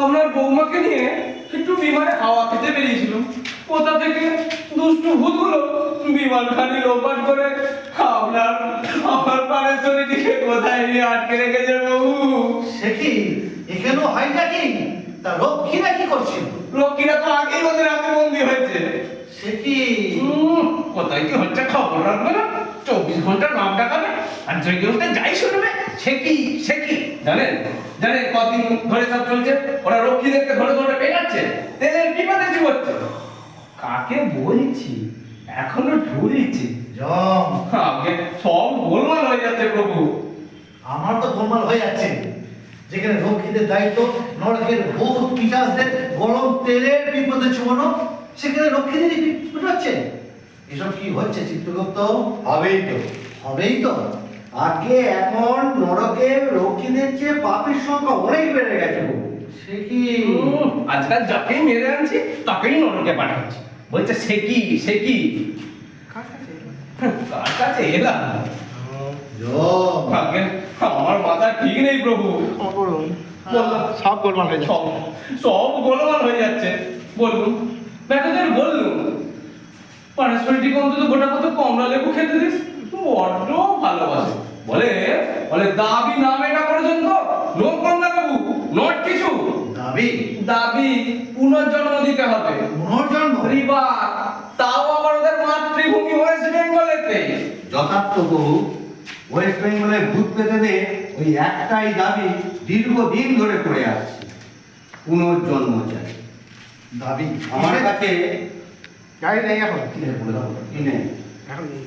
আপনার বৌমাকে নিয়ে একটু বিমানে হাওয়া খেতে বেরিয়েছিলাম। কোথা থেকে দুষ্টু ভূতগুলো বিমানখানি লোপাট করে আমার পারেশ্বরী দিকে কোথায় নিয়ে আটকে রেখেছে বাবু। সে কি এখানেও হয়টা কি? তা লক্ষ্মীরা কি করছিল? লক্ষ্মীরা তো আগেই ওদের হাতে বন্দি হয়েছে। সে কি কোথায় কি হচ্ছে খবর রাখবে না, 24 ঘন্টা নাম ডাকাবে আর জেগে উঠে যাই শুনবে। সে কি জানেন কদিন ধরে সব চলছে, ওরা রক্ষীদেরকে ধরে ধরে পেটাচ্ছে, তেলের বিপদে জীবচ্ছে। কাকে বলছি এখনো ঢুলছে জম, আগে সব গোলমাল হয়ে যাচ্ছে প্রভু। আমার তো গোলমাল হয়ে যাচ্ছে। যেখানে রক্ষীদের দায়িত্ব নরকের ভূত পিশাচদের গরম তেলের বিপদে ছুমানো, সেখানে রক্ষীদেরই বিপদ হচ্ছে। এসব কি হচ্ছে চিত্রগুপ্ত? হবেই তো। আগে এখন নরকে রক্ষীদের চেয়ে পাপীর সংখ্যা অনেক বেড়ে গেছে। সে কি আজকাল যাকেই মেরে আনছি তাকেই নরকে পাঠাচ্ছি। বলছে সে কি কার কাছে এলাম? জম, আগে আমার মাথা ঠিক নেই প্রভু। সব গোলমাল হয়ে সব গোলমাল হয়ে যাচ্ছে। বলুন বেটাদের বললুম পারেশ্বরীটিকে অন্তত গোটা কত কমলা লেবু খেতে দিস, বড্ড ভালোবাসে। বলে দাবি না মেটা পর্যন্ত নো কমলা লেবু, নট কিছু। দাবি পুনর্জন্ম দিতে হবে। পুনর্জন্ম? রিবার, তাও আবার ওদের মাতৃভূমি ওয়েস্ট বেঙ্গলেতে। যথার্থ বহু। ওয়েস্ট বেঙ্গলে ভূত পেতেদের ওই একটাই দাবি দীর্ঘদিন ধরে করে আসছে, পুনর্জন্ম চাই। দাবি আমার কাছে গাড়ি নেই এখন, কি নেই বলে দাও, কি নেই? এখন নেই।